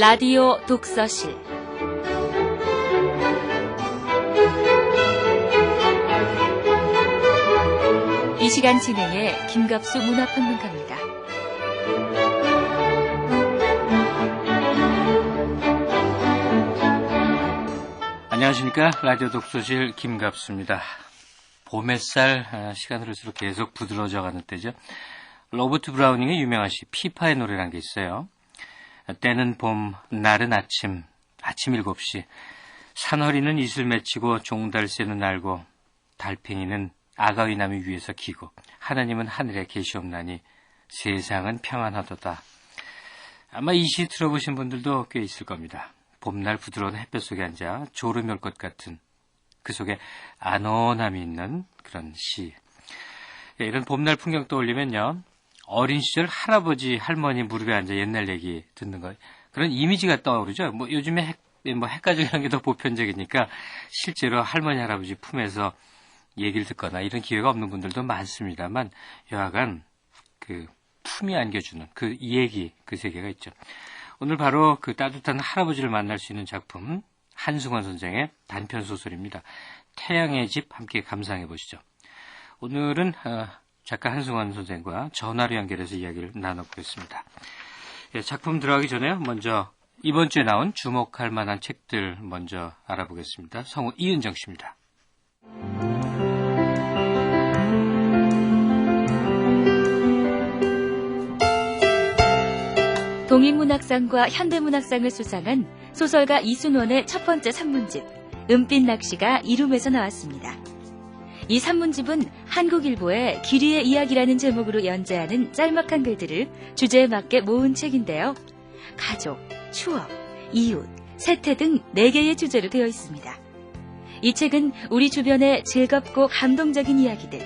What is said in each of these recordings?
라디오 독서실 이 시간 진행의 김갑수 문화평론가입니다. 안녕하십니까. 라디오 독서실 김갑수입니다. 봄햇살 시간 흐를수록 계속 부드러워져가는 때죠. 로버트 브라우닝의 유명한 시 피파의 노래라는 게 있어요. 때는 봄, 날은 아침 7시 산허리는 이슬 맺히고 종달새는 날고 달팽이는 아가위 나무 위에서 기고 하나님은 하늘에 계시옵나니 세상은 평안하도다. 아마 이 시 들어보신 분들도 꽤 있을 겁니다. 봄날 부드러운 햇볕 속에 앉아 조름이 올 것 같은 그 속에 안온함이 있는 그런 시. 이런 봄날 풍경 떠올리면요, 어린 시절 할아버지 할머니 무릎에 앉아 옛날 얘기 듣는 거, 그런 이미지가 떠오르죠. 요즘에 핵가족이라는 게 더 보편적이니까 실제로 할머니 할아버지 품에서 얘기를 듣거나 이런 기회가 없는 분들도 많습니다만, 여하간 그 품이 안겨주는 그 얘기, 그 세계가 있죠. 오늘 바로 그 따뜻한 할아버지를 만날 수 있는 작품, 한승원 선생의 단편 소설입니다. 태양의 집 함께 감상해 보시죠. 오늘은 작가 한승원 선생과 전화로 연결해서 이야기를 나눠보겠습니다. 작품 들어가기 전에 먼저 이번 주에 나온 주목할 만한 책들 먼저 알아보겠습니다. 성우 이은정 씨입니다. 동인문학상과 현대문학상을 수상한 소설가 이순원의 첫 번째 산문집 은빛 낚시가 이룸에서 나왔습니다. 이 산문집은 한국일보의 길이의 이야기라는 제목으로 연재하는 짤막한 글들을 주제에 맞게 모은 책인데요. 가족, 추억, 이웃, 세태 등 4개의 주제로 되어 있습니다. 이 책은 우리 주변의 즐겁고 감동적인 이야기들,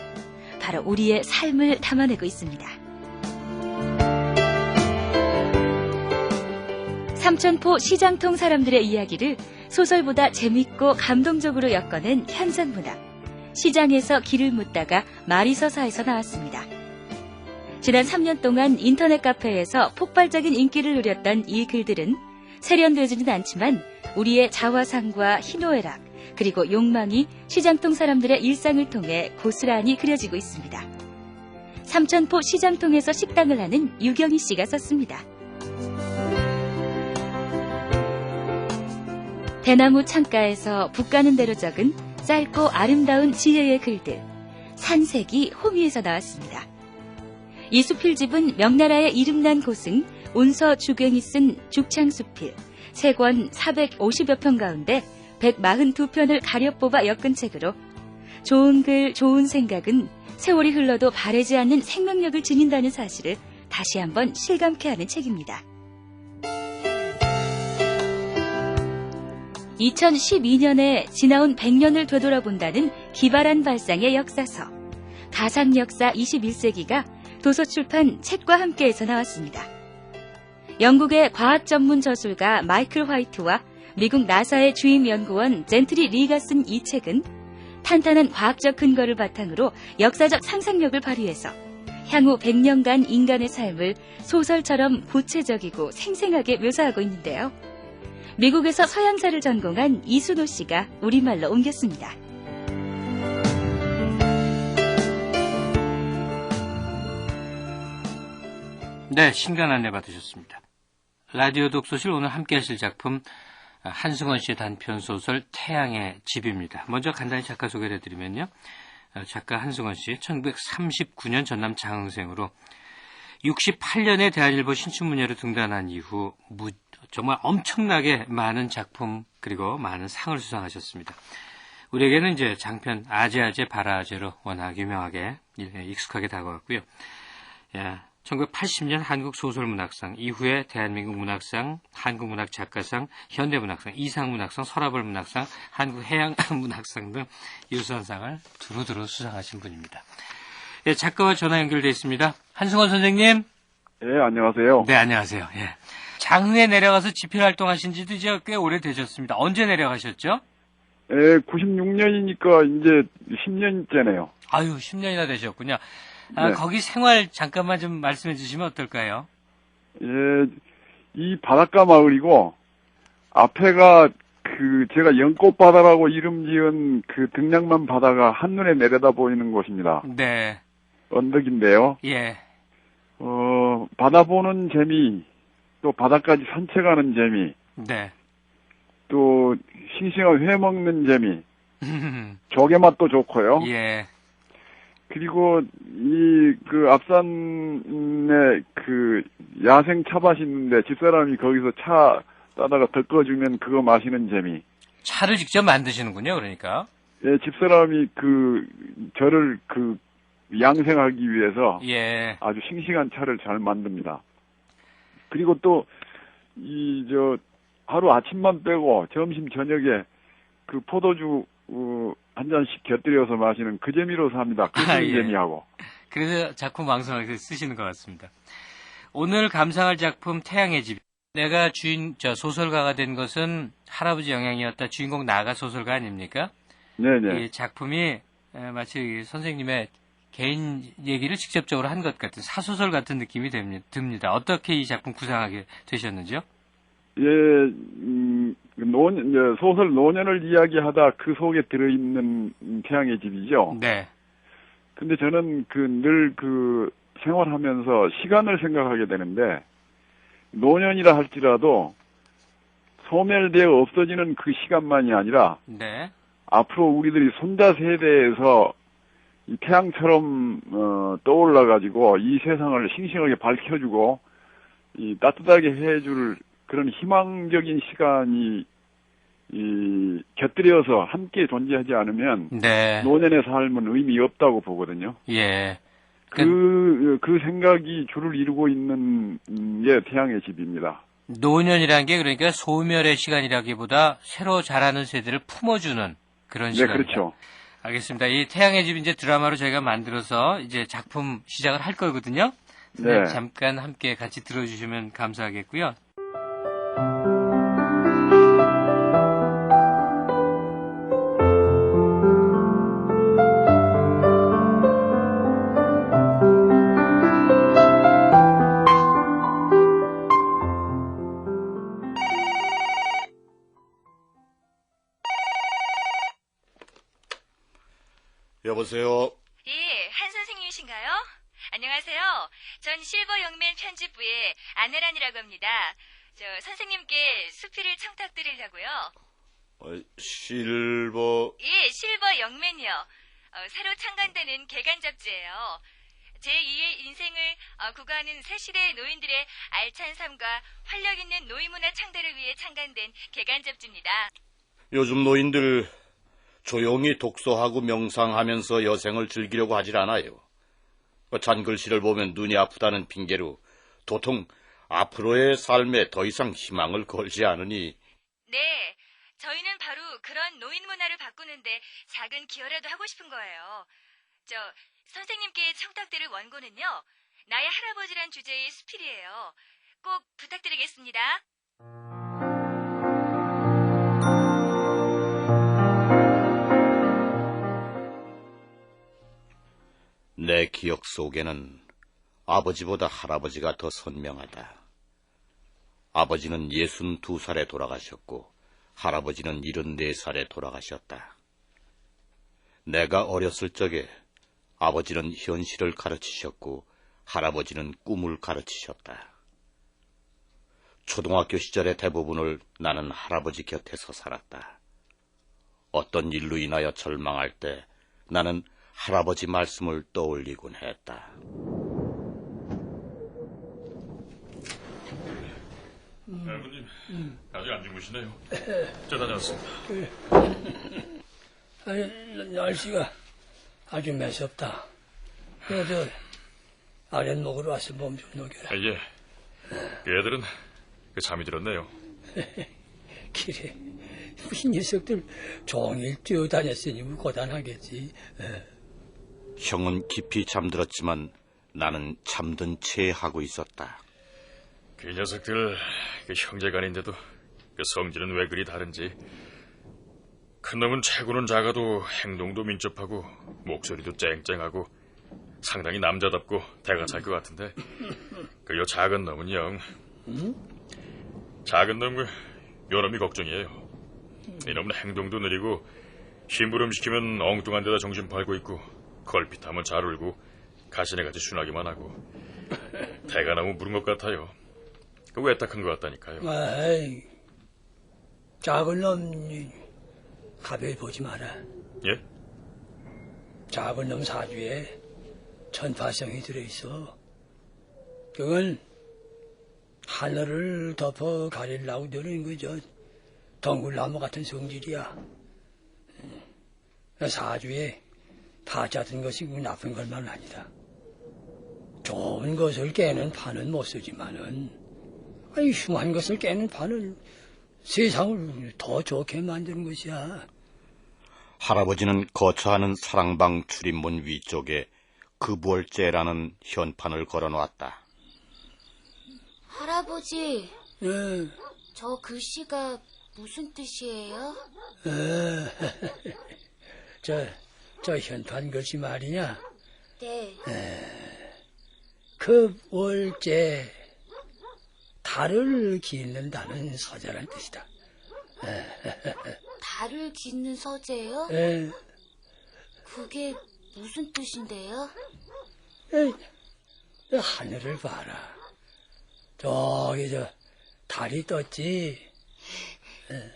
바로 우리의 삶을 담아내고 있습니다. 삼천포 시장통 사람들의 이야기를 소설보다 재밌고 감동적으로 엮어낸 현상문학, 시장에서 길을 묻다가 마리서사에서 나왔습니다. 지난 3년 동안 인터넷 카페에서 폭발적인 인기를 누렸던 이 글들은 세련되지는 않지만 우리의 자화상과 희노애락, 그리고 욕망이 시장통 사람들의 일상을 통해 고스란히 그려지고 있습니다. 삼천포 시장통에서 식당을 하는 유경희 씨가 썼습니다. 대나무 창가에서 북 가는 대로 적은 짧고 아름다운 지혜의 글들, 산색이 호미에서 나왔습니다. 이수필집은 명나라의 이름난 고승 온서 주경이 쓴 죽창수필 3권 450여 편 가운데 142편을 가려 뽑아 엮은 책으로 좋은 글, 좋은 생각은 세월이 흘러도 바래지 않는 생명력을 지닌다는 사실을 다시 한번 실감케 하는 책입니다. 2012년에 지나온 100년을 되돌아본다는 기발한 발상의 역사서 가상역사 21세기가 도서출판 책과 함께해서 나왔습니다. 영국의 과학 전문 저술가 마이클 화이트와 미국 나사의 주임 연구원 젠트리 리가 쓴 이 책은 탄탄한 과학적 근거를 바탕으로 역사적 상상력을 발휘해서 향후 100년간 인간의 삶을 소설처럼 구체적이고 생생하게 묘사하고 있는데요. 미국에서 서양사를 전공한 이순호 씨가 우리말로 옮겼습니다. 네, 신간 안내 받으셨습니다. 라디오 독서실 오늘 함께 하실 작품 한승원 씨의 단편 소설 태양의 집입니다. 먼저 간단히 작가 소개를 해드리면요. 작가 한승원 씨 1939년 전남 장흥생으로 68년에 대한일보 신춘문예로 등단한 이후 정말 엄청나게 많은 작품 그리고 많은 상을 수상하셨습니다. 우리에게는 이제 장편 아재아재 바라아재로 워낙 유명하게 익숙하게 다가왔고요. 1980년 한국소설문학상, 이후에 대한민국 문학상, 한국문학작가상, 현대문학상, 이상문학상, 서라벌문학상, 한국해양문학상 등 유수한상을 두루두루 수상하신 분입니다. 작가와 전화 연결되어 있습니다. 한승원 선생님. 네, 안녕하세요. 네, 안녕하세요. 예. 장흥에 내려가서 집필활동하신 지도 이제 꽤 오래되셨습니다. 언제 내려가셨죠? 96년이니까 이제 10년째네요. 아유, 10년이나 되셨군요. 네. 거기 생활 잠깐만 좀 말씀해 주시면 어떨까요? 예, 이 바닷가 마을이고, 앞에가 제가 연꽃바다라고 이름 지은 그 등량만 바다가 한눈에 내려다 보이는 곳입니다. 네. 언덕인데요. 예. 바다 보는 재미, 또 바다까지 산책하는 재미, 네. 또 싱싱한 회 먹는 재미, 조개 맛도 좋고요. 예. 그리고 앞산에 야생 차밭이 있는데 집사람이 거기서 차 따다가 덜꺼주면 그거 마시는 재미. 차를 직접 만드시는군요, 그러니까. 예, 집사람이 저를 양생하기 위해서 예. 아주 싱싱한 차를 잘 만듭니다. 그리고 또 하루 아침만 빼고 점심 저녁에 포도주 한 잔씩 곁들여서 마시는 그 재미로 삽니다. 그 예. 재미하고. 그래서 작품 완성을 쓰시는 것 같습니다. 오늘 감상할 작품 태양의 집. 내가 소설가가 된 것은 할아버지 영향이었다. 주인공 나가 소설가 아닙니까? 네네. 이 작품이 마치 선생님의 개인 얘기를 직접적으로 한 것 같은 사소설 같은 느낌이 듭니다. 어떻게 이 작품 구상하게 되셨는지요? 예, 소설 노년을 이야기하다 그 속에 들어있는 태양의 집이죠. 네. 근데 저는 늘 생활하면서 시간을 생각하게 되는데, 노년이라 할지라도 소멸되어 없어지는 그 시간만이 아니라, 네. 앞으로 우리들이 손자 세대에서 이 태양처럼 떠올라가지고 이 세상을 싱싱하게 밝혀주고 따뜻하게 해줄 그런 희망적인 시간이 곁들여서 함께 존재하지 않으면 네. 노년의 삶은 의미 없다고 보거든요. 예. 그 생각이 줄을 이루고 있는 게 태양의 집입니다. 노년이라는 게 그러니까 소멸의 시간이라기보다 새로 자라는 세대를 품어주는 그런 시간입니다. 네, 그렇죠. 알겠습니다. 이 태양의 집 이제 드라마로 저희가 만들어서 이제 작품 시작을 할 거거든요. 네. 잠깐 함께 같이 들어주시면 감사하겠고요. 여보세요? 예, 한 선생님이신가요? 안녕하세요. 전 실버 영맨 편집부의 안혜란이라고 합니다. 선생님께 수필을 청탁드리려고요. 실버... 예, 실버 영맨이요. 새로 창간되는 개간 잡지예요. 제2의 인생을 구가하는 새 시대의 노인들의 알찬 삶과 활력 있는 노인문화 창달을 위해 창간된 개간 잡지입니다. 요즘 노인들 조용히 독서하고 명상하면서 여생을 즐기려고 하질 않아요. 잔글씨를 보면 눈이 아프다는 핑계로 도통 앞으로의 삶에 더 이상 희망을 걸지 않으니. 네, 저희는 바로 그런 노인 문화를 바꾸는데 작은 기여라도 하고 싶은 거예요. 선생님께 청탁드릴 원고는요, 나의 할아버지란 주제의 수필이에요. 꼭 부탁드리겠습니다. 내 기억 속에는 아버지보다 할아버지가 더 선명하다. 아버지는 62살에 돌아가셨고 할아버지는 74살에 돌아가셨다. 내가 어렸을 적에 아버지는 현실을 가르치셨고 할아버지는 꿈을 가르치셨다. 초등학교 시절의 대부분을 나는 할아버지 곁에서 살았다. 어떤 일로 인하여 절망할 때 나는 할아버지 말씀을 떠올리곤 했다. 아버님, 아직 안 주무시네요. 저 다녀왔습니다. 날씨가 아주 매섭다. 그래서 아랫목으로 와서 몸 좀 녹여라. 예. 애들은 잠이 들었네요. 그래. 무슨 녀석들 종일 뛰어다녔으니 고단하겠지. 형은 깊이 잠들었지만 나는 잠든 채 하고 있었다. 그 녀석들 형제간인데도 성질은 왜 그리 다른지. 큰 놈은 체구는 작아도 행동도 민첩하고 목소리도 쨍쨍하고 상당히 남자답고 대가 찰 것 같은데 요 작은 놈은 영. 작은 놈 요놈이 걱정이에요. 이놈은 행동도 느리고 심부름 시키면 엉뚱한 데다 정신 팔고 있고 걸핏하면 잘 울고 가시네같이 순하기만 하고 대가 너무 물은 것 같아요. 그 외딱한 것 같다니까요. 아이, 작은 놈 가벼이 보지 마라. 예? 작은 놈 사주에 천파성이 들어있어. 그건 하늘을 덮어 가리려고 드는 그저 덩굴나무 같은 성질이야. 사주에 타자 든 것이 나쁜 것만 아니다. 좋은 것을 깨는 판은 못 쓰지만은, 아니, 흉한 것을 깨는 판은 세상을 더 좋게 만드는 것이야. 할아버지는 거처하는 사랑방 출입문 위쪽에 급월제라는 현판을 걸어놓았다. 할아버지, 예. 저 글씨가 무슨 뜻이에요? 저 현판 글씨 말이냐? 네. 급월제, 달을 깃는다는 서자란 뜻이다. 달을 깃는 서재요? 에, 그게 무슨 뜻인데요? 하늘을 봐라. 저기 달이 떴지.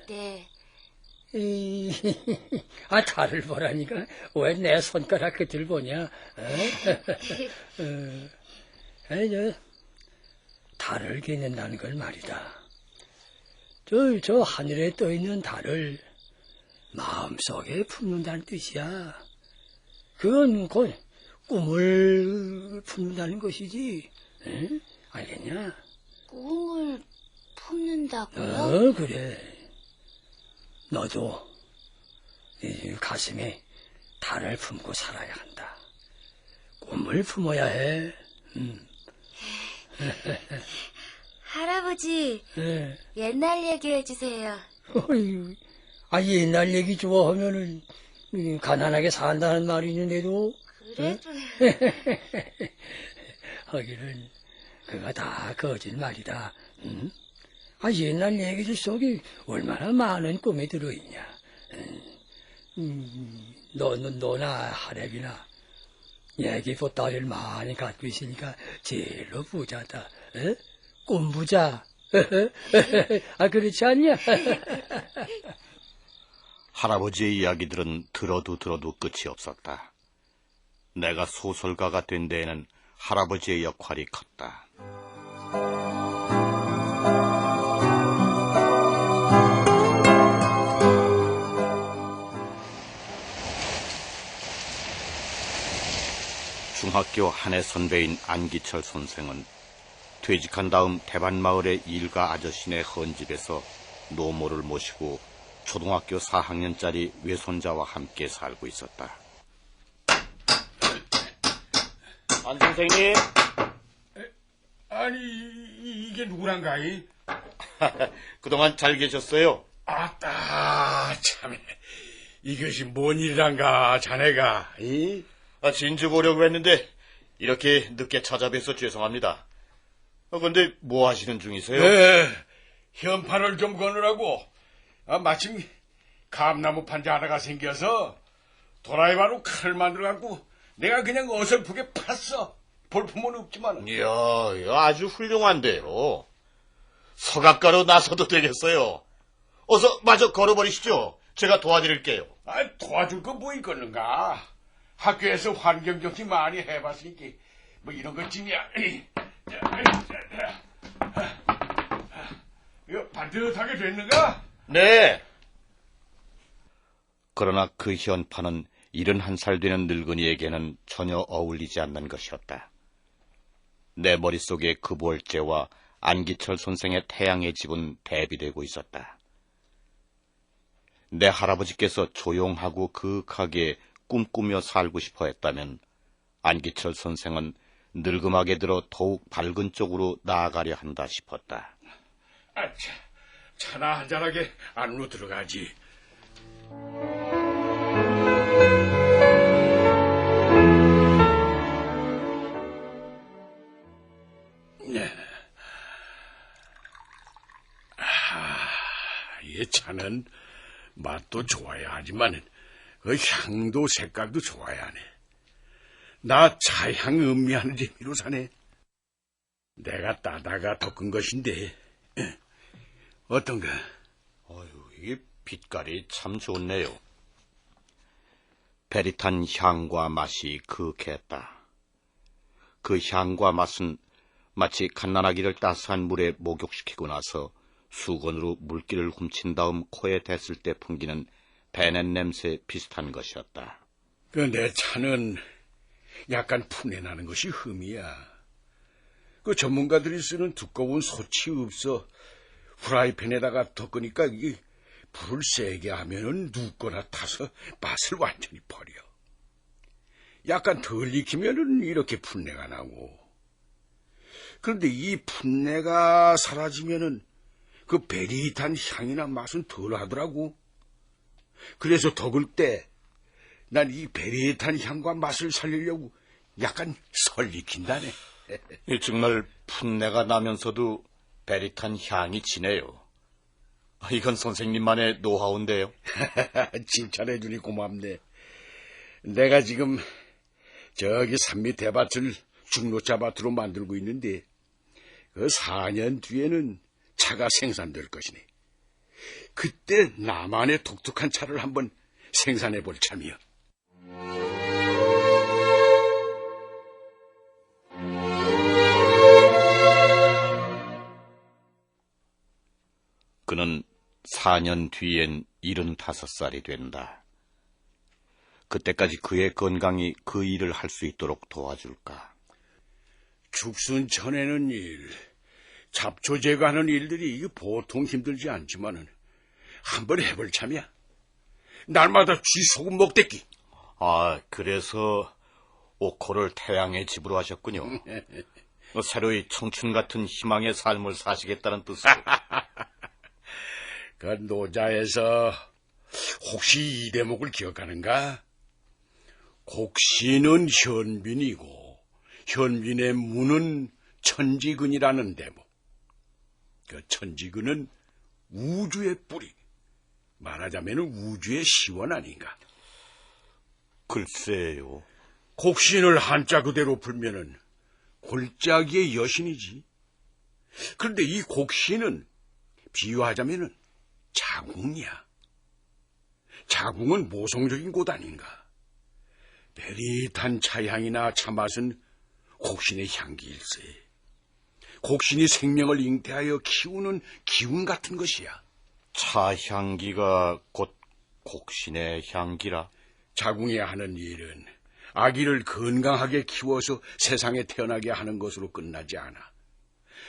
네. 달을 보라니까 왜 내 손가락 끝을 보냐? 달을 깃는다는 걸 말이다. 저 하늘에 떠 있는 달을 마음속에 품는다는 뜻이야. 그건 곧 꿈을 품는다는 것이지. 응? 알겠냐? 꿈을 품는다고요? 그래. 너도 이 가슴에 달을 품고 살아야 한다. 꿈을 품어야 해. 할아버지, 옛날 얘기 해주세요. 옛날 얘기 좋아하면은 가난하게 산다는 말이 있는데도. 그래도. 하기는 그거 다 거짓말이다. 응? 옛날 얘기들 속에 얼마나 많은 꿈이 들어있냐. 너나 하랩이나 얘기 보따리를 많이 갖고 있으니까 제일로 부자다. 에? 꿈부자. 그렇지 않냐? 할아버지의 이야기들은 들어도 끝이 없었다. 내가 소설가가 된 데에는 할아버지의 역할이 컸다. 중학교 한 해 선배인 안기철 선생은 퇴직한 다음 대반마을의 일가 아저씨네 헌집에서 노모를 모시고 초등학교 4학년짜리 외손자와 함께 살고 있었다. 안 선생님? 아니, 이게 누구란가이? 그동안 잘 계셨어요? 아따, 참. 이것이 뭔 일이란가, 자네가. 진즉 오려고 했는데 이렇게 늦게 찾아뵈서 죄송합니다. 근데 뭐 하시는 중이세요? 현판을 좀 거느라고. 마침 감나무 판자 하나가 생겨서 도라이바로 칼을 만들어갖고 내가 그냥 어설프게 팠어. 볼품은 없지만. 이야, 아주 훌륭한데요. 서각가로 나서도 되겠어요. 어서 마저 걸어버리시죠. 제가 도와드릴게요. 도와줄 거 뭐 있겠는가? 학교에서 환경정치 많이 해봤으니까 뭐 이런 것쯤이야. 이거 반듯하게 됐는가? 네. 그러나 그 현판은 71살 되는 늙은이에게는 전혀 어울리지 않는 것이었다. 내 머릿속에 급월제와 안기철 선생의 태양의 집은 대비되고 있었다. 내 할아버지께서 조용하고 그윽하게 꿈꾸며 살고 싶어 했다면 안기철 선생은 늙음하게 들어 더욱 밝은 쪽으로 나아가려 한다 싶었다. 차나 한잔하게 안으로 들어가지. 네. 차는 맛도 좋아야 하지만 그 향도 색깔도 좋아야 하네. 나 차향 음미하는 재미로 사네. 내가 따다가 덮은 것인데 어떤가? 이게 빛깔이 참 좋네요. 베릿한 향과 맛이 그윽했다. 그 향과 맛은 마치 갓난아기를 따스한 물에 목욕시키고 나서 수건으로 물기를 훔친 다음 코에 댔을 때 풍기는 배냇 냄새 비슷한 것이었다. 내 차는 약간 풋내나는 것이 흠이야. 그 전문가들이 쓰는 두꺼운 솥이 없어 후라이팬에다가 덮으니까 이게 불을 세게 하면은 눕거나 타서 맛을 완전히 버려. 약간 덜 익히면은 이렇게 풋내가 나고. 그런데 이 풋내가 사라지면은 그 베릿한 향이나 맛은 덜 하더라고. 그래서 덕을 때 난 이 베릿한 향과 맛을 살리려고 약간 설익힌다네. 정말 풋내가 나면서도 베릿한 향이 지네요. 이건 선생님만의 노하우인데요. 칭찬해주니 고맙네. 내가 지금 저기 산밑 대밭을 중로차밭으로 만들고 있는데 그 4년 뒤에는 차가 생산될 것이네. 그때 나만의 독특한 차를 한번 생산해 볼 참이야. 그는 4년 뒤엔 75살이 된다. 그때까지 그의 건강이 그 일을 할 수 있도록 도와줄까? 죽순 쳐내는 일, 잡초 제거하는 일들이 보통 힘들지 않지만은 한번 해볼 참이야. 날마다 쥐 소금 먹댔기. 그래서 오코를 태양의 집으로 하셨군요. 새로이 청춘 같은 희망의 삶을 사시겠다는 뜻으로. 그 노자에서 혹시 이 대목을 기억하는가? 곡신은 현빈이고 현빈의 무는 천지근이라는 대목. 그 천지근은 우주의 뿌리, 말하자면 우주의 시원 아닌가? 글쎄요. 곡신을 한자 그대로 풀면은 골짜기의 여신이지. 그런데 이 곡신은 비유하자면은 자궁이야. 자궁은 모성적인 곳 아닌가? 베릿한 차향이나 차맛은 곡신의 향기일세. 곡신이 생명을 잉태하여 키우는 기운 같은 것이야. 차향기가 곧 곡신의 향기라. 자궁이 하는 일은 아기를 건강하게 키워서 세상에 태어나게 하는 것으로 끝나지 않아.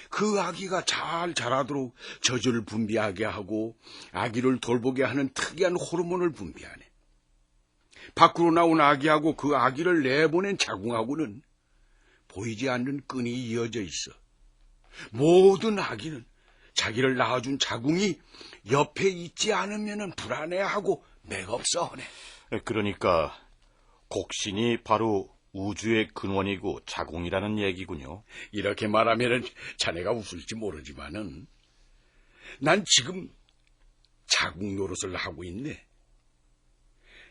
그 아기가 잘 자라도록 젖을 분비하게 하고 아기를 돌보게 하는 특이한 호르몬을 분비하네. 밖으로 나온 아기하고 그 아기를 내보낸 자궁하고는 보이지 않는 끈이 이어져 있어. 모든 아기는 자기를 낳아준 자궁이 옆에 있지 않으면 불안해하고 맥없어 하네. 그러니까 곡신이 바로 우주의 근원이고 자궁이라는 얘기군요. 이렇게 말하면 자네가 웃을지 모르지만은 난 지금 자궁 노릇을 하고 있네.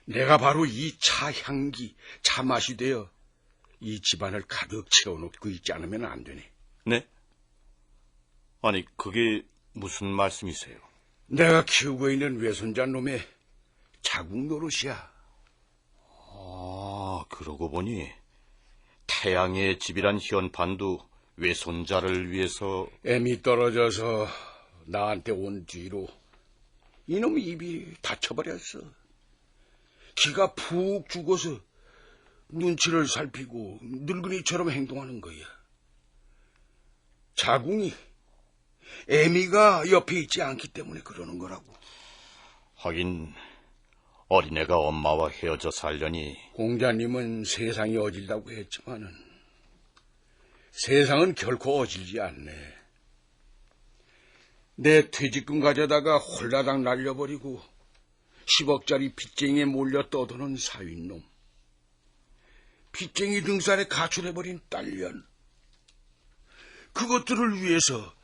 내가 바로 이 차향기, 차맛이 되어 이 집안을 가득 채워놓고 있지 않으면 안 되네. 네? 아니, 그게 무슨 말씀이세요? 내가 키우고 있는 외손자 놈의 자궁 노릇이야. 그러고 보니 태양의 집이란 현판도 외손자를 위해서... 애미 떨어져서 나한테 온 뒤로 이놈 입이 다쳐버렸어. 기가 푹 죽어서 눈치를 살피고 늙은이처럼 행동하는 거야. 자궁이 애미가 옆에 있지 않기 때문에 그러는 거라고. 하긴 어린애가 엄마와 헤어져 살려니... 공자님은 세상이 어질다고 했지만은 세상은 결코 어질지 않네. 내 퇴직금 가져다가 홀라당 날려버리고 10억짜리 빚쟁이에 몰려 떠도는 사윗놈, 빚쟁이 등살에 가출해버린 딸년, 그것들을 위해서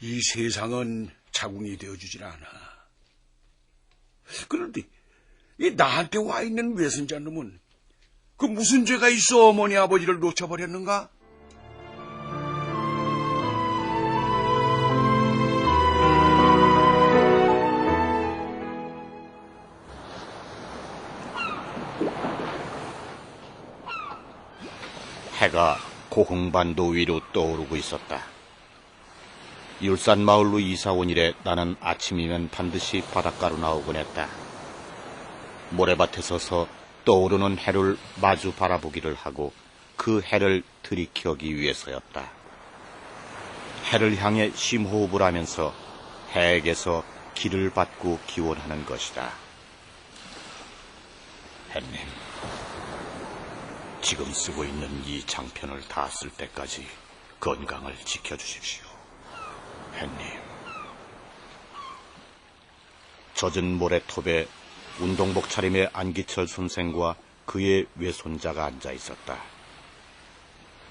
이 세상은 자궁이 되어주질 않아. 그런데 이 나한테 와 있는 외손자 놈은 그 무슨 죄가 있어 어머니 아버지를 놓쳐버렸는가? 해가 고흥반도 위로 떠오르고 있었다. 율산 마을로 이사 온 이래 나는 아침이면 반드시 바닷가로 나오곤 했다. 모래밭에 서서 떠오르는 해를 마주 바라보기를 하고 그 해를 들이켜기 위해서였다. 해를 향해 심호흡을 하면서 해에게서 기를 받고 기원하는 것이다. 해님, 지금 쓰고 있는 이 장편을 다 쓸 때까지 건강을 지켜주십시오. 해님. 젖은 모래톱에 운동복 차림의 안기철 선생과 그의 외손자가 앉아 있었다.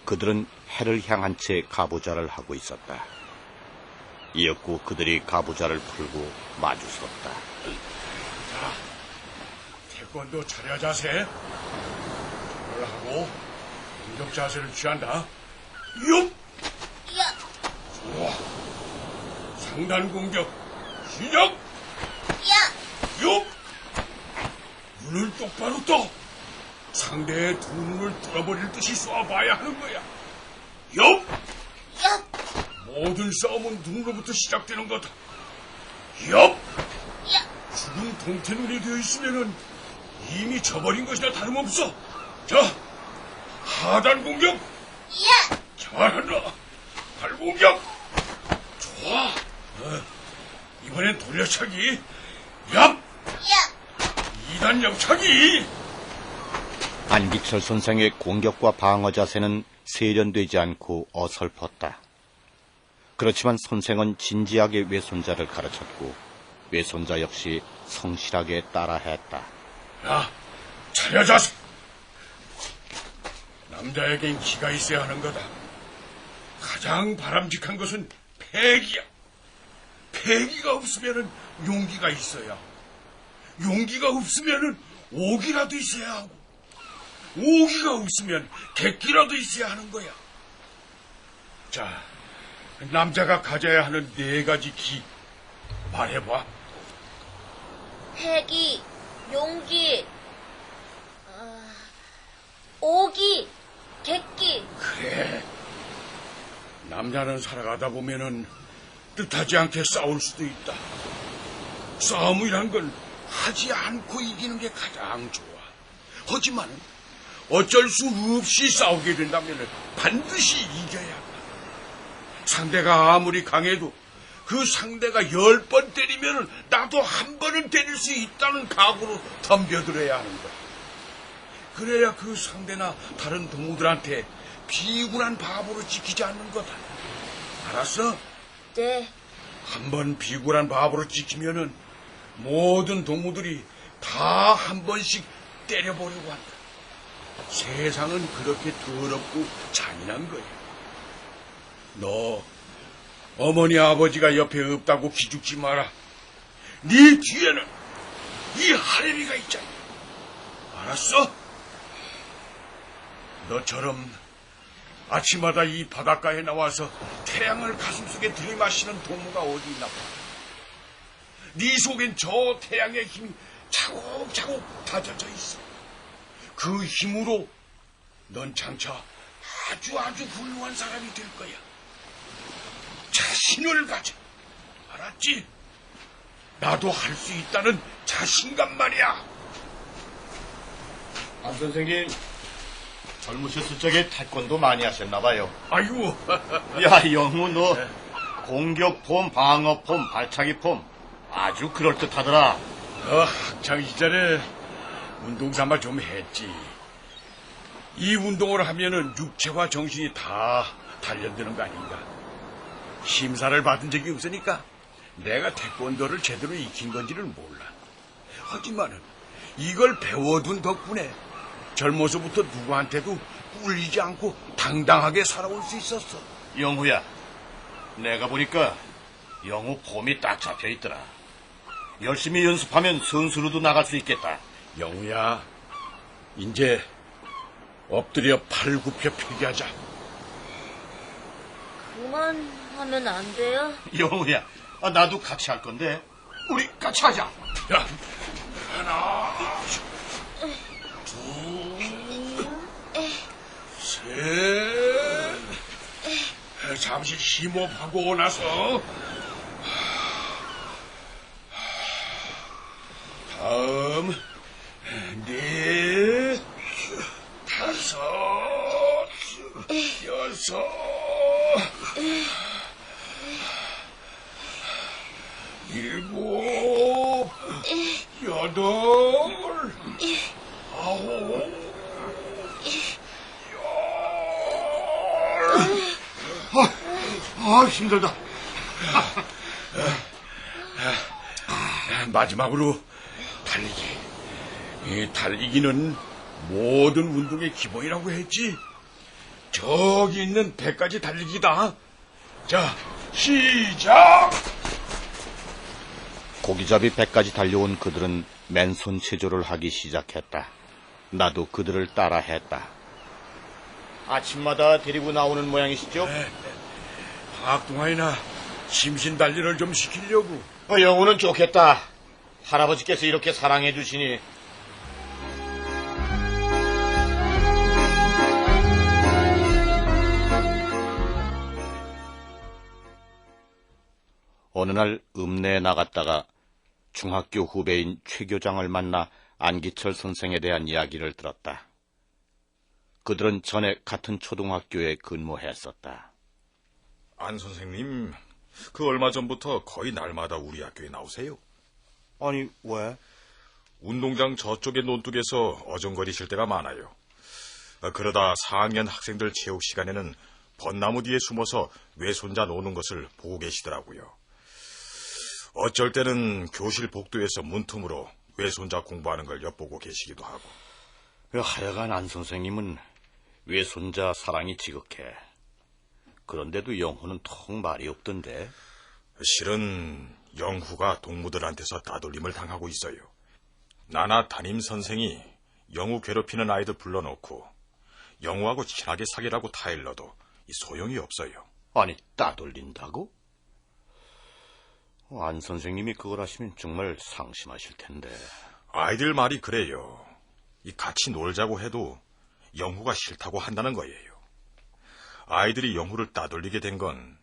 그들은 해를 향한 채 가부좌를 하고 있었다. 이윽고 그들이 가부좌를 풀고 마주섰다. 자, 태권도 차려 자세. 저를 하고 공격 자세를 취한다. 육! 좋아. 상단 공격 시작! 육! 눈을 똑바로 떠! 상대의 두 눈을 뚫어버릴 듯이 쏴봐야 하는 거야. 육! 모든 싸움은 눈으로부터 시작되는 거다. 육! 죽은 동태 눈이 되어 있으면은 이미 져버린 것이나 다름없어. 자, 하단 공격! 잘한다. 발 공격! 좋아. 이번엔 돌려차기. 얍! 2단 옆차기. 안기철 선생의 공격과 방어 자세는 세련되지 않고 어설펐다. 그렇지만 선생은 진지하게 외손자를 가르쳤고 외손자 역시 성실하게 따라했다. 야, 차려 자세. 남자에겐 기가 있어야 하는 거다. 가장 바람직한 것은 패기야. 패기가 없으면은 용기가 있어야. 용기가 없으면은 오기라도 있어야 하고, 오기가 없으면 객기라도 있어야 하는 거야. 자, 남자가 가져야 하는 4가지 기 말해봐. 패기, 용기, 오기, 객기. 그래. 남자는 살아가다 보면은 뜻하지 않게 싸울 수도 있다. 싸움이란 건 하지 않고 이기는 게 가장 좋아. 하지만 어쩔 수 없이 싸우게 된다면 반드시 이겨야 한다. 상대가 아무리 강해도 그 상대가 10번 때리면 나도 한 번은 때릴 수 있다는 각오로 덤벼들어야 하는 거야. 그래야 그 상대나 다른 동무들한테 비굴한 바보로 찍히지 않는 거다. 알았어? 네. 한 번 비굴한 바보로 찍히면은 모든 동무들이 다 한 번씩 때려보려고 한다. 세상은 그렇게 더럽고 잔인한 거야. 너 어머니 아버지가 옆에 없다고 기죽지 마라. 네 뒤에는 이 하렘이가 있잖아. 알았어? 너처럼 아침마다 이 바닷가에 나와서 태양을 가슴속에 들이마시는 동무가 어디 있나 봐. 네 속엔 저 태양의 힘이 차곡차곡 다져져 있어. 그 힘으로 넌 장차 아주 훌륭한 사람이 될 거야. 자신을 가져. 알았지? 나도 할 수 있다는 자신감 말이야. 안 선생님, 젊으셨을 적에 태권도 많이 하셨나 봐요. 아이고. 야, 영우 너 공격 폼, 방어 폼, 발차기 폼 아주 그럴듯하더라. 학창 시절에 운동 삼아 좀 했지. 이 운동을 하면은 육체와 정신이 다 단련되는 거 아닌가. 심사를 받은 적이 없으니까 내가 태권도를 제대로 익힌 건지는 몰라. 하지만은 이걸 배워둔 덕분에 젊어서부터 누구한테도 꿀리지 않고 당당하게 살아올 수 있었어. 영우야, 내가 보니까 영우 폼이 딱 잡혀있더라. 열심히 연습하면 선수로도 나갈 수 있겠다. 영우야, 이제 엎드려 팔 굽혀 필기하자. 그만하면 안 돼요? 영우야, 나도 같이 할 건데. 우리 같이 하자. 야, 하나, 둘, 셋. 잠시 심호흡하고 나서 다음 넷, 다섯, 여섯, 일곱, 여덟, 아홉, 열. 힘들다. 마지막으로 달리기. 이 달리기는 모든 운동의 기본이라고 했지. 저기 있는 100가지 달리기다. 자, 시작! 고기잡이 100까지 달려온 그들은 맨손 체조를 하기 시작했다. 나도 그들을 따라 했다. 아침마다 데리고 나오는 모양이시죠? 네. 방학 동안이나 심신 단련을 좀 시키려고. 영우는 좋겠다. 할아버지께서 이렇게 사랑해 주시니. 어느 날 읍내에 나갔다가 중학교 후배인 최 교장을 만나 안기철 선생에 대한 이야기를 들었다. 그들은 전에 같은 초등학교에 근무했었다. 안 선생님, 그 얼마 전부터 거의 날마다 우리 학교에 나오세요. 아니, 왜? 운동장 저쪽의 논둑에서 어정거리실 때가 많아요. 그러다 4학년 학생들 체육 시간에는 벚나무 뒤에 숨어서 외손자 노는 것을 보고 계시더라고요. 어쩔 때는 교실 복도에서 문틈으로 외손자 공부하는 걸 엿보고 계시기도 하고. 하여간 안 선생님은 외손자 사랑이 지극해. 그런데도 영후는 통 말이 없던데. 실은 영후가 동무들한테서 따돌림을 당하고 있어요. 나나 담임 선생이 영후 괴롭히는 아이들 불러놓고 영후하고 친하게 사귀라고 타일러도 소용이 없어요. 아니, 따돌린다고? 안 선생님이 그걸 하시면 정말 상심하실 텐데. 아이들 말이 그래요. 같이 놀자고 해도 영후가 싫다고 한다는 거예요. 아이들이 영후를 따돌리게 된 건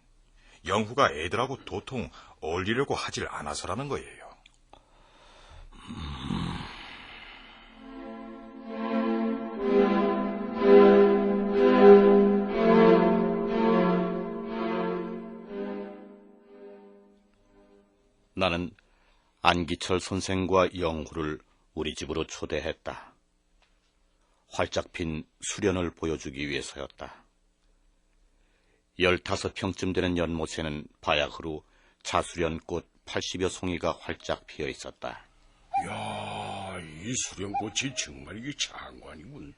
영후가 애들하고 도통 어울리려고 하질 않아서라는 거예요. 나는 안기철 선생과 영후를 우리 집으로 초대했다. 활짝 핀 수련을 보여주기 위해서였다. 15평쯤 되는 연못에는 바야흐로 자수련꽃 80여 송이가 활짝 피어 있었다. 이야, 이 수련꽃이 정말 이게 장관이군.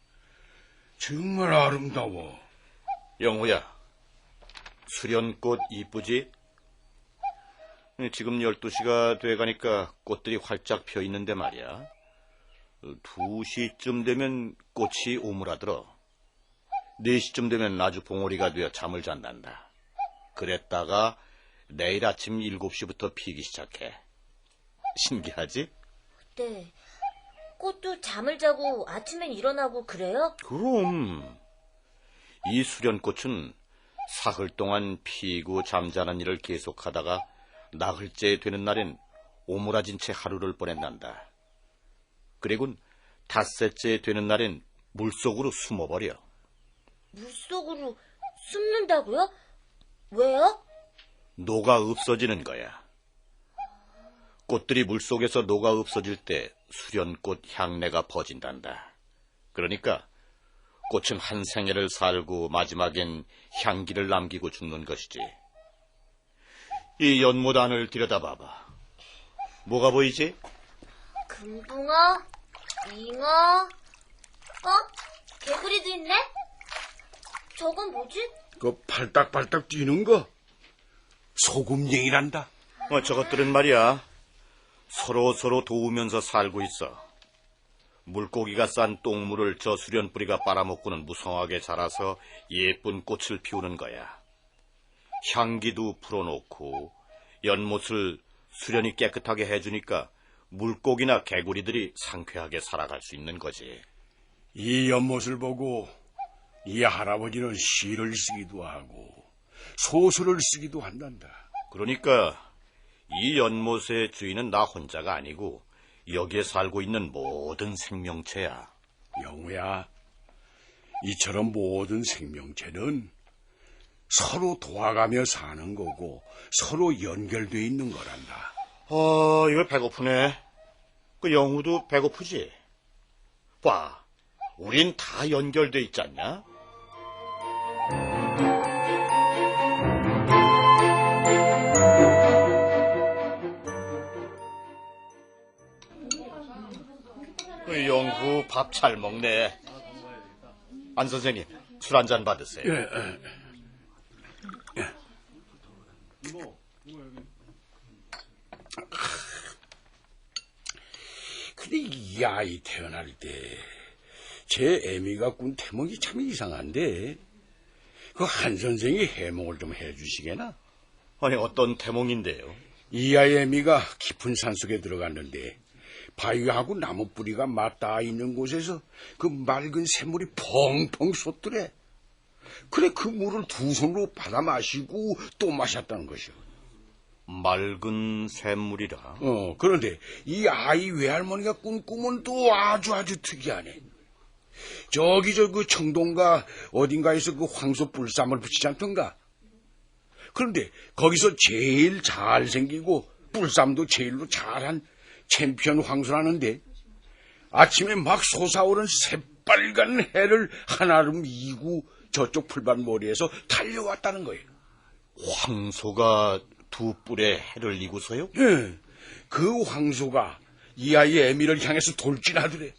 정말 아름다워. 영호야, 수련꽃 이쁘지? 지금 12시가 돼가니까 꽃들이 활짝 피어 있는데 말이야. 2시쯤 되면 꽃이 오므라들어. 4시쯤 되면 아주 봉오리가 되어 잠을 잔단다. 그랬다가 내일 아침 7시부터 피기 시작해. 신기하지? 네. 꽃도 잠을 자고 아침엔 일어나고 그래요? 그럼. 이 수련꽃은 사흘 동안 피고 잠자는 일을 계속하다가 나흘째 되는 날엔 오므라진 채 하루를 보낸단다. 그리고는 닷새째 되는 날엔 물속으로 숨어버려. 물속으로 숨는다고요? 왜요? 녹아 없어지는 거야. 꽃들이 물속에서 녹아 없어질 때 수련꽃 향내가 퍼진단다. 그러니까 꽃은 한 생애를 살고 마지막엔 향기를 남기고 죽는 것이지. 이 연못 안을 들여다봐봐. 뭐가 보이지? 금붕어, 잉어, 개구리도 있네? 저건 뭐지? 그 팔딱팔딱 뛰는 거 소금쟁이란다. 저것들은 말이야, 서로 도우면서 살고 있어. 물고기가 싼 똥물을 저 수련뿌리가 빨아먹고는 무성하게 자라서 예쁜 꽃을 피우는 거야. 향기도 풀어놓고 연못을 수련이 깨끗하게 해주니까 물고기나 개구리들이 상쾌하게 살아갈 수 있는 거지. 이 연못을 보고 이 할아버지는 시를 쓰기도 하고 소설을 쓰기도 한단다. 그러니까 이 연못의 주인은 나 혼자가 아니고 여기에 살고 있는 모든 생명체야. 영우야, 이처럼 모든 생명체는 서로 도와가며 사는 거고 서로 연결돼 있는 거란다. 이거 배고프네. 그 영우도 배고프지? 봐, 우린 다 연결돼 있지 않냐? 그 영구 밥 잘 먹네. 안 선생님, 술 한 잔 받으세요. 근데 이 아이 태어날 때 제 애미가 꾼 태몽이 참 이상한데 그 한 선생이 해몽을 좀 해주시게나? 아니, 어떤 태몽인데요? 이 아이 애미가 깊은 산속에 들어갔는데 바위하고 나무 뿌리가 맞닿아 있는 곳에서 그 맑은 샘물이 펑펑 솟더래. 그래 그 물을 두 손으로 받아 마시고 또 마셨다는 것이요. 맑은 샘물이라. 그런데 이 아이 외할머니가 꾼 꿈은 또 아주 특이하네. 저기 그 청동가 어딘가에서 그 황소 뿔쌈을 붙이지 않던가. 그런데 거기서 제일 잘생기고 뿔쌈도 제일로 잘한 챔피언 황소라는데 아침에 막 솟아오른 새빨간 해를 한아름 이고 저쪽 풀밭머리에서 달려왔다는 거예요. 황소가 두 뿔에 해를 이고서요? 예, 그 황소가 이 아이의 애미를 향해서 돌진하더래.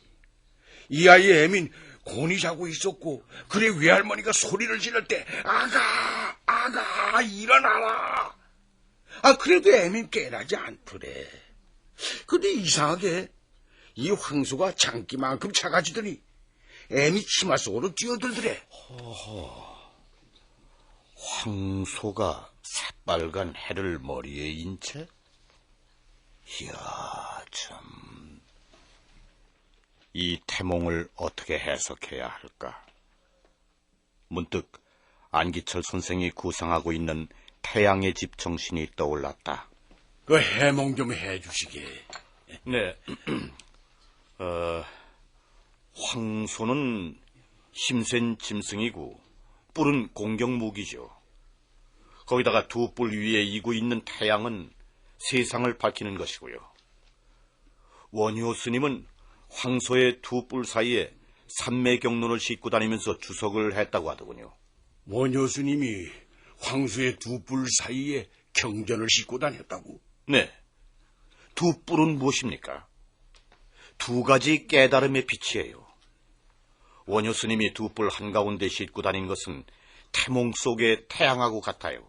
이 아이의 애민 곤히 자고 있었고 그래 외할머니가 소리를 지를 때 아가 일어나라. 그래도 애민 깨나지 않더래. 근데 이상하게 이 황소가 장기만큼 작아지더니 애미 치마 속으로 뛰어들더래. 황소가 새빨간 해를 머리에 인 채? 이야, 참. 이 태몽을 어떻게 해석해야 할까? 문득 안기철 선생이 구상하고 있는 태양의 집 정신이 떠올랐다. 그 해몽 좀 해주시게. 네. 황소는 힘센 짐승이고 뿔은 공격 무기죠. 거기다가 두 뿔 위에 이고 있는 태양은 세상을 밝히는 것이고요. 원효 스님은 황소의 두 뿔 사이에 삼매경론을 싣고 다니면서 주석을 했다고 하더군요. 원효 스님이 황소의 두 뿔 사이에 경전을 싣고 다녔다고? 네. 두 뿔은 무엇입니까? 두 가지 깨달음의 빛이에요. 원효 스님이 두 뿔 한가운데 싣고 다닌 것은 태몽 속의 태양하고 같아요.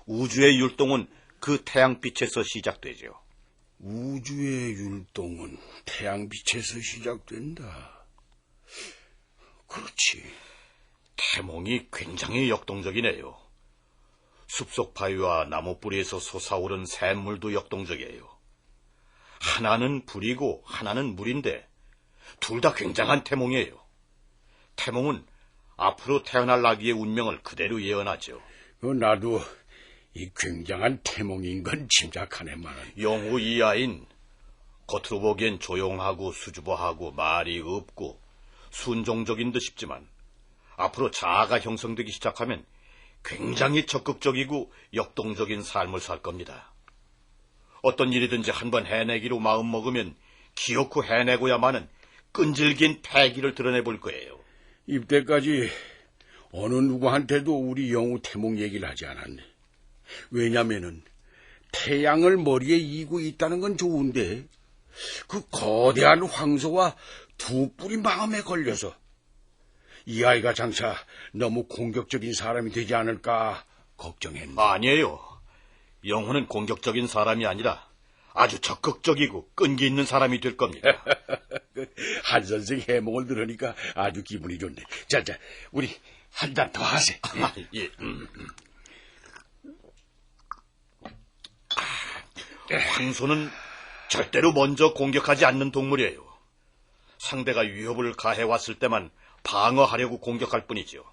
우주의 율동은 그 태양빛에서 시작되죠. 우주의 율동은 태양빛에서 시작된다. 그렇지. 태몽이 굉장히 역동적이네요. 숲속 바위와 나무 뿌리에서 솟아오른 샘물도 역동적이에요. 하나는 불이고 하나는 물인데 둘 다 굉장한 태몽이에요. 태몽은 앞으로 태어날 아기의 운명을 그대로 예언하죠. 나도 이 굉장한 태몽인 건 짐작하네만. 영우 이 아인 겉으로 보기엔 조용하고 수줍어하고 말이 없고 순종적인 듯 싶지만 앞으로 자아가 형성되기 시작하면 굉장히 적극적이고 역동적인 삶을 살 겁니다. 어떤 일이든지 한번 해내기로 마음먹으면 기어코 해내고야만은 끈질긴 패기를 드러내볼 거예요. 입대까지 어느 누구한테도 우리 영우 태몽 얘기를 하지 않았네. 왜냐면은 태양을 머리에 이고 있다는 건 좋은데 그 거대한 황소와 두 뿔이 마음에 걸려서 이 아이가 장차 너무 공격적인 사람이 되지 않을까 걱정했네. 아니에요. 영호는 공격적인 사람이 아니라 아주 적극적이고 끈기 있는 사람이 될 겁니다. 한 선생 해몽을 들으니까 아주 기분이 좋네. 자, 우리 한 잔 더 하세. 예. 황소는 절대로 먼저 공격하지 않는 동물이에요. 상대가 위협을 가해왔을 때만 방어하려고 공격할 뿐이죠.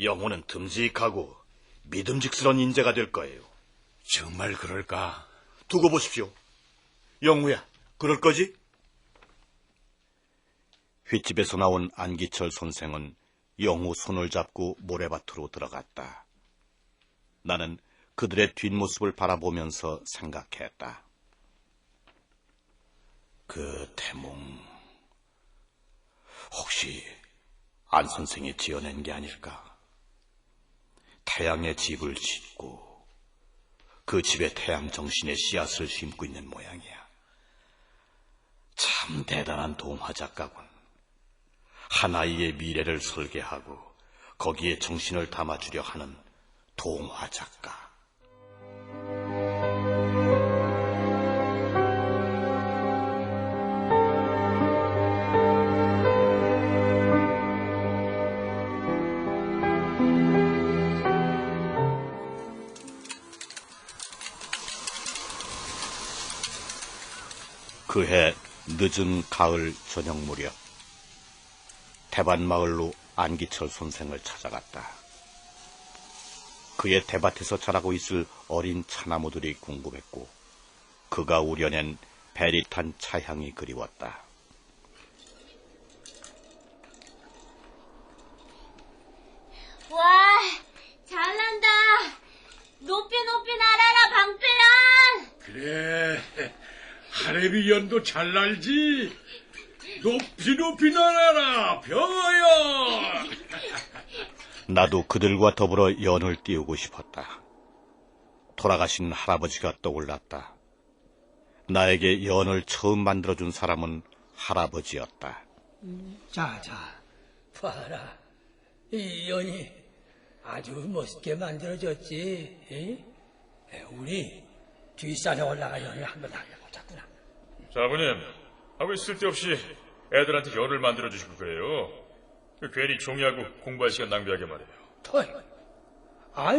영호는 듬직하고 믿음직스러운 인재가 될 거예요. 정말 그럴까? 두고 보십시오. 영우야, 그럴 거지? 윗집에서 나온 안기철 선생은 영우 손을 잡고 모래밭으로 들어갔다. 나는 그들의 뒷모습을 바라보면서 생각했다. 그 태몽, 혹시 안 선생이 지어낸 게 아닐까? 태양의 집을 짓고 그 집에 태양 정신의 씨앗을 심고 있는 모양이야. 참 대단한 동화 작가군. 한 아이의 미래를 설계하고 거기에 정신을 담아주려 하는 동화 작가. 그해 늦은 가을 저녁 무렵 대밭마을로 안기철 선생을 찾아갔다. 그의 대밭에서 자라고 있을 어린 차나무들이 궁금했고 그가 우려낸 베릿한 차향이 그리웠다. 와, 잘난다. 높이 높이 날아라, 방패란. 그래, 하레비 연도 잘 날지. 높이 높이 날아라, 병어여. 나도 그들과 더불어 연을 띄우고 싶었다. 돌아가신 할아버지가 떠올랐다. 나에게 연을 처음 만들어준 사람은 할아버지였다. 자, 봐라. 이 연이 아주 멋있게 만들어졌지. 에? 우리 뒷산에 올라가 연을 한번 날려보자꾸나. 자, 아버님, 왜 쓸데없이 애들한테 연을 만들어주시고 그래요? 괜히 종이하고 공부할 시간 낭비하게 말이에요.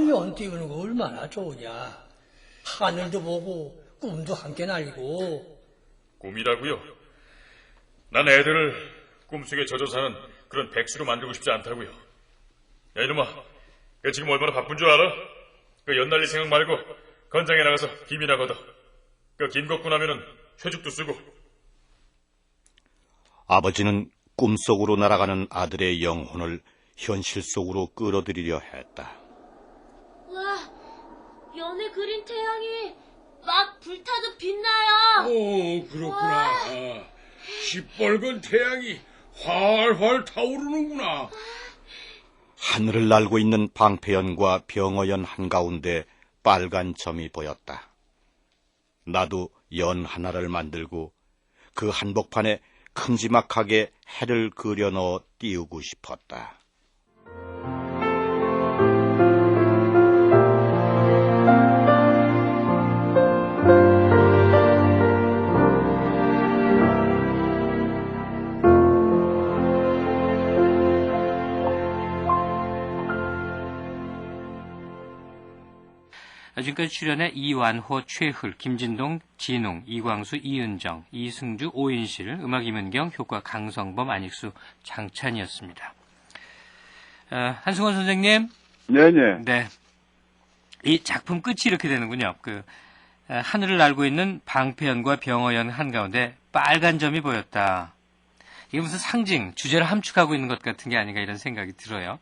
연 띄우는 거 얼마나 좋으냐. 하늘도 보고 꿈도 함께 날리고. 꿈이라고요? 난 애들을 꿈속에 젖어 사는 그런 백수로 만들고 싶지 않다고요. 야, 이놈아, 너 지금 얼마나 바쁜 줄 알아? 그 연 날릴 생각 말고 건장에 나가서 김이나 걷어. 그 김 걷고 나면은 쇠죽도 쓰고. 아버지는 꿈속으로 날아가는 아들의 영혼을 현실 속으로 끌어들이려 했다. 와, 연에 그린 태양이 막 불타도 빛나요. 오, 그렇구나. 시뻘건 태양이 활활 타오르는구나. 하늘을 날고 있는 방패연과 병어연 한가운데 빨간 점이 보였다. 나도 연 하나를 만들고 그 한복판에 큼지막하게 해를 그려 넣어 띄우고 싶었다. 지금까지 출연해 이완호, 최흘, 김진동, 진웅, 이광수, 이은정, 이승주, 오인실, 음악 임은경, 효과 강성범, 안익수, 장찬이었습니다. 한승원 선생님. 네네. 네. 이 작품 끝이 이렇게 되는군요. 하늘을 날고 있는 방패연과 병어연 한가운데 빨간 점이 보였다. 이게 무슨 상징, 주제를 함축하고 있는 것 같은 게 아닌가 이런 생각이 들어요.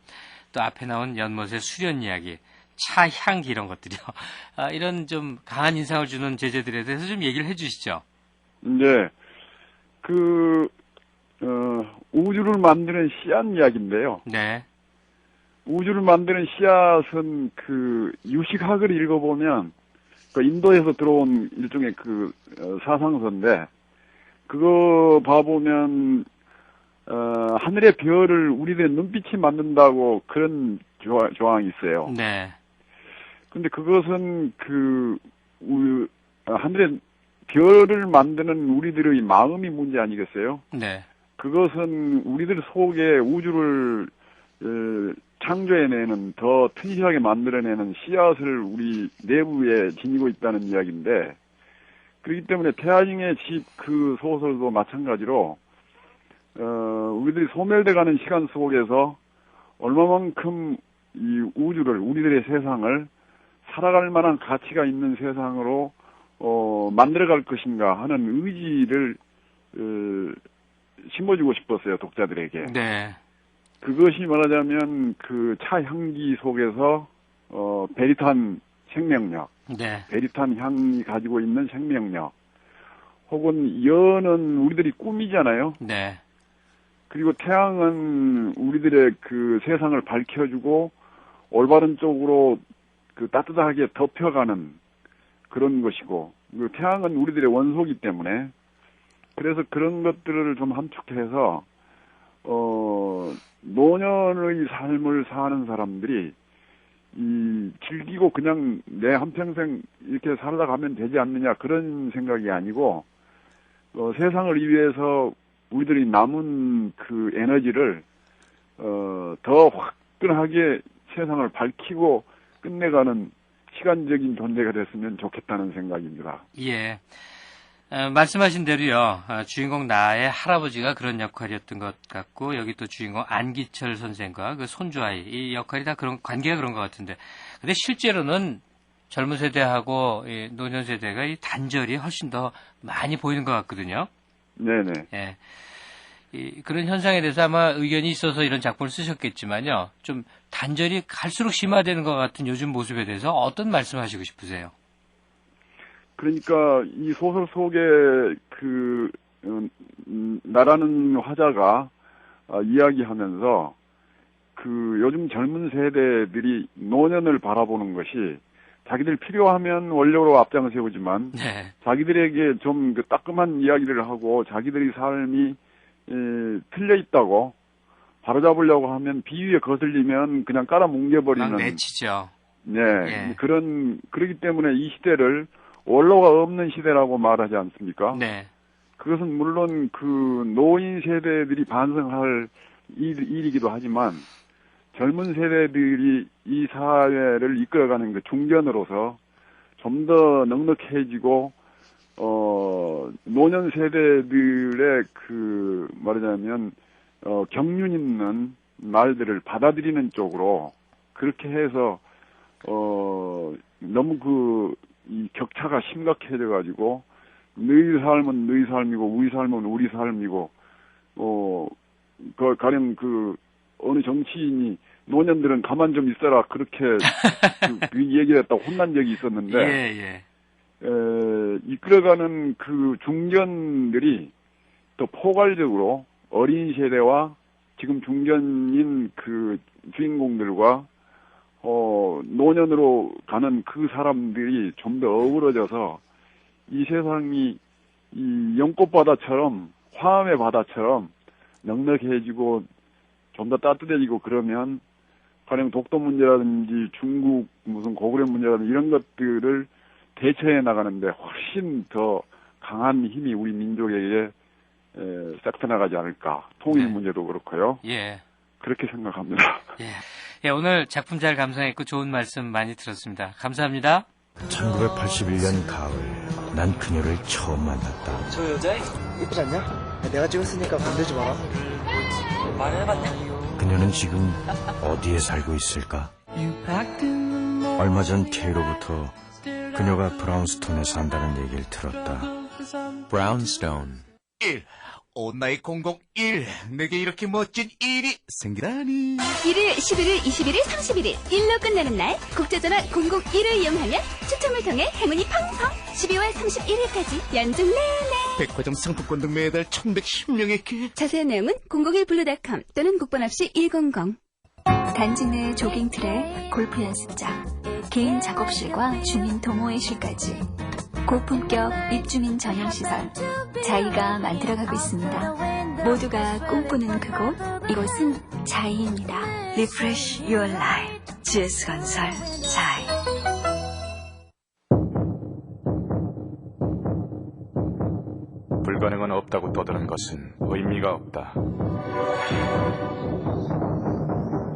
또 앞에 나온 연못의 수련 이야기, 차 향기 이런 것들이요. 이런 좀 강한 인상을 주는 제재들에 대해서 좀 얘기를 해주시죠. 네. 우주를 만드는 씨앗 이야기인데요. 네. 우주를 만드는 씨앗은 유식학을 읽어보면 인도에서 들어온 일종의 사상서인데, 그거 봐보면 하늘의 별을 우리들의 눈빛이 만든다고 그런 조항이 있어요. 네. 근데 그것은 하늘의 별을 만드는 우리들의 마음이 문제 아니겠어요? 네. 그것은 우리들 속에 우주를 창조해내는, 더 튼실하게 만들어내는 씨앗을 우리 내부에 지니고 있다는 이야기인데, 그렇기 때문에 태양의 집 그 소설도 마찬가지로 우리들이 소멸돼가는 시간 속에서 얼마만큼 이 우주를, 우리들의 세상을 살아갈 만한 가치가 있는 세상으로 만들어갈 것인가 하는 의지를 심어주고 싶었어요, 독자들에게. 네. 그것이 말하자면 그 차 향기 속에서 베리탄 생명력, 네. 베리탄 향이 가지고 있는 생명력, 혹은 연은 우리들이 꿈이잖아요. 네. 그리고 태양은 우리들의 그 세상을 밝혀주고 올바른 쪽으로 그 따뜻하게 덮여가는 그런 것이고, 그 태양은 우리들의 원소이기 때문에, 그래서 그런 것들을 좀 함축해서 노년의 삶을 사는 사람들이 즐기고 그냥 내 한평생 이렇게 살다 가면 되지 않느냐, 그런 생각이 아니고, 세상을 위해서 우리들이 남은 그 에너지를 더 화끈하게 세상을 밝히고 끝내가는 시간적인 존재가 됐으면 좋겠다는 생각입니다. 예. 말씀하신 대로요, 주인공 나의 할아버지가 그런 역할이었던 것 같고, 여기 또 주인공 안기철 선생과 그 손주아이, 이 역할이 다 그런, 관계가 그런 것 같은데, 근데 실제로는 젊은 세대하고 노년 세대가 이 단절이 훨씬 더 많이 보이는 것 같거든요. 네네. 예. 그런 현상에 대해서 아마 의견이 있어서 이런 작품을 쓰셨겠지만요, 좀 단절이 갈수록 심화되는 것 같은 요즘 모습에 대해서 어떤 말씀하시고 싶으세요? 그러니까 이 소설 속에 그 나라는 화자가 이야기하면서 그 요즘 젊은 세대들이 노년을 바라보는 것이 자기들 필요하면 원료로 앞장을 세우지만 네. 자기들에게 좀 그 따끔한 이야기를 하고 자기들의 삶이 틀려 있다고 바로잡으려고 하면 비위에 거슬리면 그냥 깔아뭉개버리는. 막 내치죠. 네. 예. 그러기 때문에 이 시대를 원로가 없는 시대라고 말하지 않습니까? 네. 그것은 물론 그 노인 세대들이 반성할 일이기도 하지만 젊은 세대들이 이 사회를 이끌어가는 그 중견으로서 좀 더 넉넉해지고 노년 세대들의 그 말하자면 경륜 있는 말들을 받아들이는 쪽으로 그렇게 해서 너무 이 격차가 심각해져 가지고 너희 삶은 너희 삶이고 우리 삶은 우리 삶이고 가령 어느 정치인이 노년들은 가만 좀 있어라 그렇게 그 얘기를 했다고 혼난 적이 있었는데 예. 이끌어가는 그 중견들이 또 포괄적으로 어린 세대와 지금 중견인 그 주인공들과 노년으로 가는 그 사람들이 좀 더 어우러져서 이 세상이 이 연꽃바다처럼 화암의 바다처럼 넉넉해지고 좀 더 따뜻해지고 그러면 가령 독도 문제라든지 중국 무슨 고구려 문제라든지 이런 것들을 대처해 나가는데 훨씬 더 강한 힘이 우리 민족에게 싹트 나가지 않을까. 통일 문제도 그렇고요. 예. 그렇게 생각합니다. 예, 오늘 작품 잘 감상했고 좋은 말씀 많이 들었습니다. 감사합니다. 1981년 가을, 난 그녀를 처음 만났다. 저 여자 이쁘지 않냐? 내가 찍었으니까 건들지 마라. 말해봤네. 그녀는 지금 어디에 살고 있을까? 얼마 전 K로부터 그녀가 브라운스톤에 산다는 얘기를 들었다. 브라운스톤. 온나이 001. 내게 이렇게 멋진 일이 생기다니. 1일, 11일, 21일, 31일. 1로 끝나는 날 국제전화 001을 이용하면 추첨을 통해 행운이 팡팡. 12월 31일까지 연중 내내. 백화점 상품권 등 매달 1110명에게. 자세한 내용은 001blue.com 또는 국번 없이 100. 단지 내 조깅 트랙, 골프 연습장, 개인 작업실과 주민 동호회실까지 고품격 입주민 전용시설 자이가 만들어가고 있습니다. 모두가 꿈꾸는 그곳, 이곳은 자이입니다. Refresh your life. GS건설 자이. 불가능은 없다고 떠드는 것은 의미가 없다.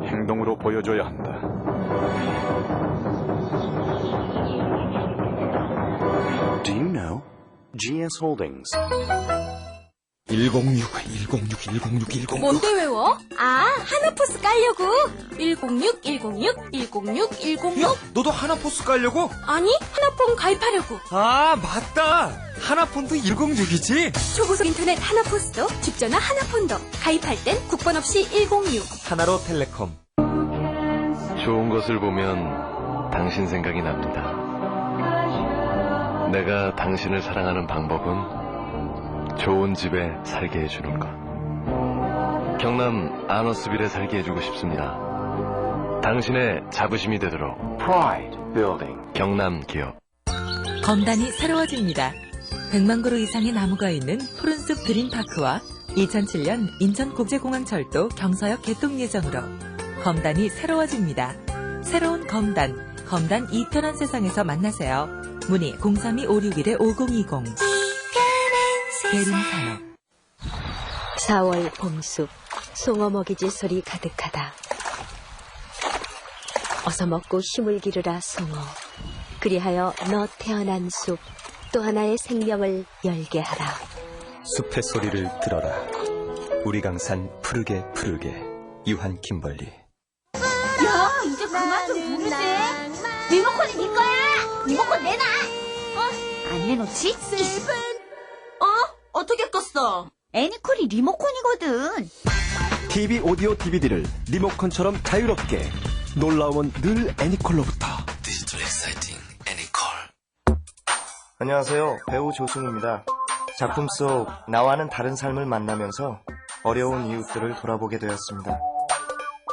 행동으로 보여줘야 한다. Do you know GS Holdings? 106. 뭔데 외워? 하나포스 깔려고. 106. 너도 하나포스 깔려고? 아니, 하나폰 가입하려고. 맞다. 하나폰도 106이지? 초고속 인터넷 하나포스도, 집전화 하나폰도. 가입할 땐 국번 없이 106. 하나로 텔레콤. 좋은 것을 보면 당신 생각이 납니다. 내가 당신을 사랑하는 방법은 좋은 집에 살게 해주는 것. 경남 아너스빌에 살게 해주고 싶습니다. 당신의 자부심이 되도록 Pride Building 경남 기업. 검단이 새로워집니다. 100만 그루 이상의 나무가 있는 푸른숲 드림파크와 2007년 인천국제공항철도 경서역 개통 예정으로 검단이 새로워집니다. 새로운 검단 2편한 세상에서 만나세요. 문의 032-561-5020. 대림산업. 4월 봄숲, 송어 먹이질 소리 가득하다. 어서 먹고 힘을 기르라 송어. 그리하여 너 태어난 숲, 또 하나의 생명을 열게 하라. 숲의 소리를 들어라. 우리 강산 푸르게 유한 김벌리. 야, 이제 그만 좀 부르지. 리모컨이 네 거야. 리모컨 내놔. 안 내놓지? 어떻게 껐어? 애니콜이 리모컨이거든. TV 오디오 DVD를 리모컨처럼 자유롭게. 놀라움은 늘 애니콜로부터. 디지털 엑사이팅 애니콜. 안녕하세요. 배우 조승우입니다. 작품 속 나와는 다른 삶을 만나면서 어려운 이웃들을 돌아보게 되었습니다.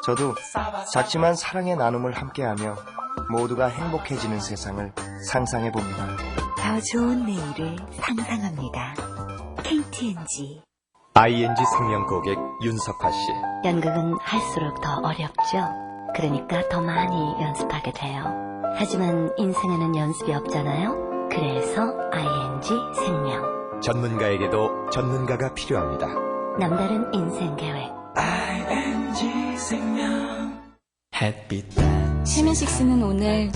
저도 작지만 사랑의 나눔을 함께하며 모두가 행복해지는 세상을 상상해봅니다. 더 좋은 내일을 상상합니다. KTNG. ING 생명 고객 윤석화 씨. 연극은 할수록 더 어렵죠. 그러니까 더 많이 연습하게 돼요. 하지만 인생에는 연습이 없잖아요. 그래서 ING 생명. 전문가에게도 전문가가 필요합니다. 남다른 인생 계획. ING 생명. 햇빛. 최민식씨는 오늘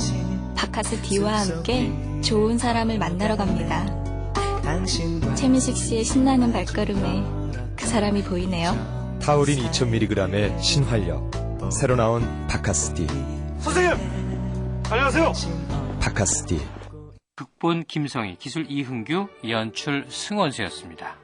바카스 D와 함께 좋은 사람을 만나러 갑니다. 최민식 씨의 신나는 발걸음에 그 사람이 보이네요. 타우린 2000mg의 신활력. 새로 나온 바카스 D. 선생님! 안녕하세요! 바카스 D. 극본 김성희, 기술 이흥규, 연출 승원수였습니다.